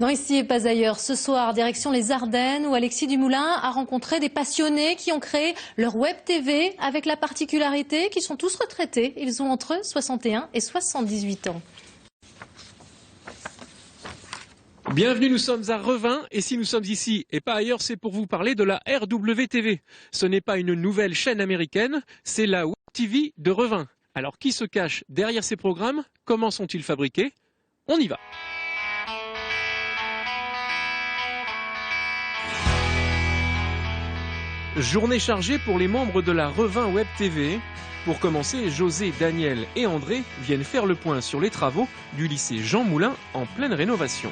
Dans Ici et pas ailleurs, ce soir, direction les Ardennes, où Alexis Dumoulin a rencontré des passionnés qui ont créé leur web TV, avec la particularité qu'ils sont tous retraités. Ils ont entre 61 et 78 ans. Bienvenue, nous sommes à Revin et si nous sommes ici et pas ailleurs, c'est pour vous parler de la RWTV. Ce n'est pas une nouvelle chaîne américaine, c'est la Web TV de Revin. Alors qui se cache derrière ces programmes? Comment sont-ils fabriqués? On y va. Journée chargée pour les membres de la Revin Web TV. Pour commencer, José, Daniel et André viennent faire le point sur les travaux du lycée Jean Moulin en pleine rénovation.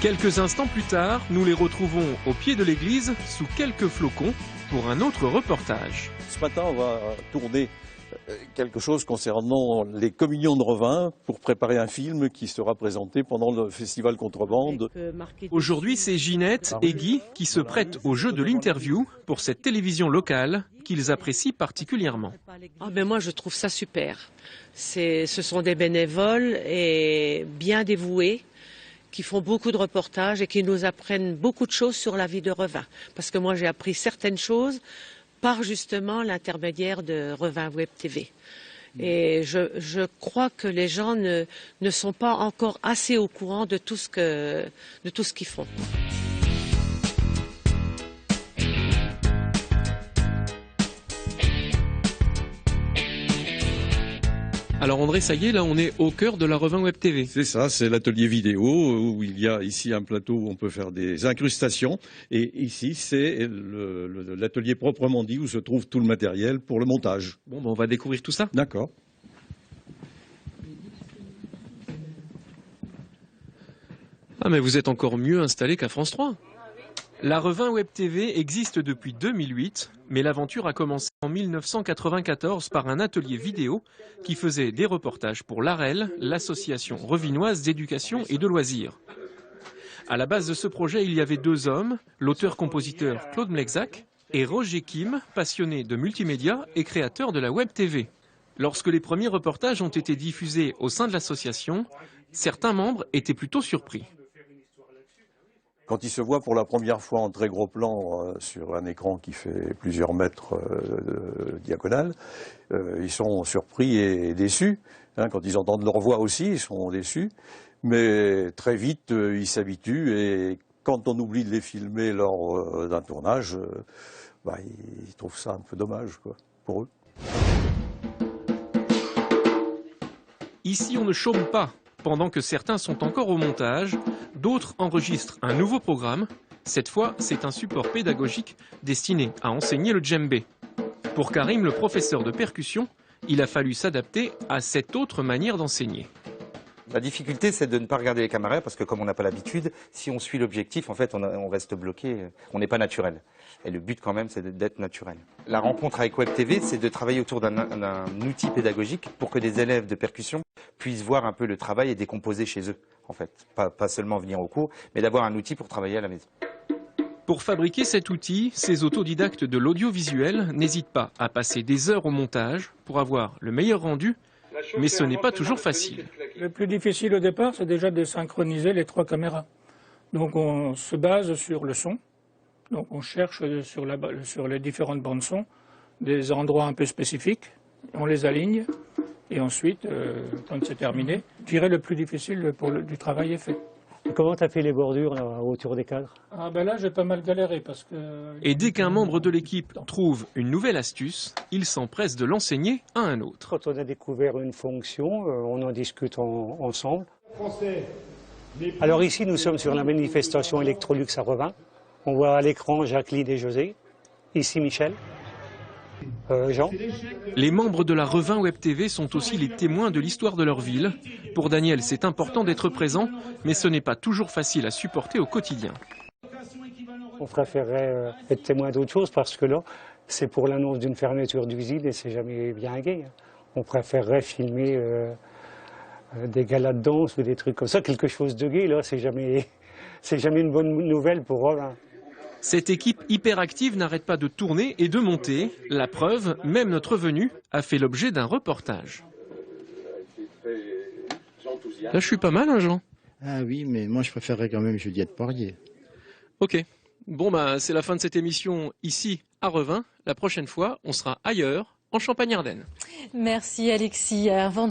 Quelques instants plus tard, nous les retrouvons au pied de l'église sous quelques flocons pour un autre reportage. Ce matin, on va tourner quelque chose concernant les communions de Revin pour préparer un film qui sera présenté pendant le festival Contrebande. Aujourd'hui, c'est Ginette et Guy qui se prêtent au jeu de l'interview pour cette télévision locale qu'ils apprécient particulièrement. Moi, je trouve ça super. Ce sont des bénévoles et bien dévoués, qui font beaucoup de reportages et qui nous apprennent beaucoup de choses sur la vie de Revin. Parce que moi, j'ai appris certaines choses par justement l'intermédiaire de Revin Web TV. Et je crois que les gens ne sont pas encore assez au courant de tout ce qu'ils font. Alors André, ça y est, là on est au cœur de la Revin Web TV. C'est ça, c'est l'atelier vidéo où il y a ici un plateau où on peut faire des incrustations. Et ici, c'est l'atelier proprement dit où se trouve tout le matériel pour le montage. Bon, on va découvrir tout ça. D'accord. Ah mais vous êtes encore mieux installé qu'à France 3. La Revin Web TV existe depuis 2008, mais l'aventure a commencé en 1994 par un atelier vidéo qui faisait des reportages pour l'AREL, l'association revinoise d'éducation et de loisirs. À la base de ce projet, il y avait deux hommes, l'auteur-compositeur Claude Mlexac et Roger Kim, passionné de multimédia et créateur de la Web TV. Lorsque les premiers reportages ont été diffusés au sein de l'association, certains membres étaient plutôt surpris. Quand ils se voient pour la première fois en très gros plan sur un écran qui fait plusieurs mètres de diagonale, ils sont surpris et déçus. Quand ils entendent leur voix aussi, ils sont déçus. Mais très vite, ils s'habituent et quand on oublie de les filmer lors d'un tournage, ils trouvent ça un peu dommage pour eux. Ici, on ne chôme pas. Pendant que certains sont encore au montage, d'autres enregistrent un nouveau programme. Cette fois, c'est un support pédagogique destiné à enseigner le djembé. Pour Karim, le professeur de percussion, il a fallu s'adapter à cette autre manière d'enseigner. La difficulté, c'est de ne pas regarder les caméras parce que comme on n'a pas l'habitude, si on suit l'objectif, en fait, on reste bloqué, on n'est pas naturel. Et le but quand même, c'est d'être naturel. La rencontre avec Web TV, c'est de travailler autour d'un outil pédagogique pour que des élèves de percussion puissent voir un peu le travail et décomposer chez eux, en fait. Pas seulement venir au cours, mais d'avoir un outil pour travailler à la maison. Pour fabriquer cet outil, ces autodidactes de l'audiovisuel n'hésitent pas à passer des heures au montage pour avoir le meilleur rendu, mais ce n'est pas toujours facile. Le plus difficile au départ, c'est déjà de synchroniser les trois caméras. Donc on se base sur le son. Donc on cherche sur les différentes bandes son des endroits un peu spécifiques, on les aligne et ensuite, quand c'est terminé, je dirais le plus difficile du travail est fait. Et comment tu as fait les bordures là, autour des cadres? Là j'ai pas mal galéré parce que... Et dès qu'un membre de l'équipe trouve une nouvelle astuce, il s'empresse de l'enseigner à un autre. Quand on a découvert une fonction, on en discute ensemble. Alors ici nous sommes sur la manifestation Electrolux à Revin. On voit à l'écran Jacqueline et José, ici Michel, Jean. Les membres de la Revin Web TV sont aussi les témoins de l'histoire de leur ville. Pour Daniel, c'est important d'être présent, mais ce n'est pas toujours facile à supporter au quotidien. On préférerait être témoin d'autre chose parce que là, c'est pour l'annonce d'une fermeture d'usine et c'est jamais bien gai. On préférerait filmer des galas de danse ou des trucs comme ça, quelque chose de gai, là, c'est jamais une bonne nouvelle pour Revin. Cette équipe hyperactive n'arrête pas de tourner et de monter. La preuve, même notre venue a fait l'objet d'un reportage. Là, je suis pas mal, hein, Jean? Ah oui, mais moi je préférerais quand même Juliette Poirier. Ok. Bon, c'est la fin de cette émission ici à Revin. La prochaine fois, on sera ailleurs, en Champagne-Ardenne. Merci Alexis. Avant de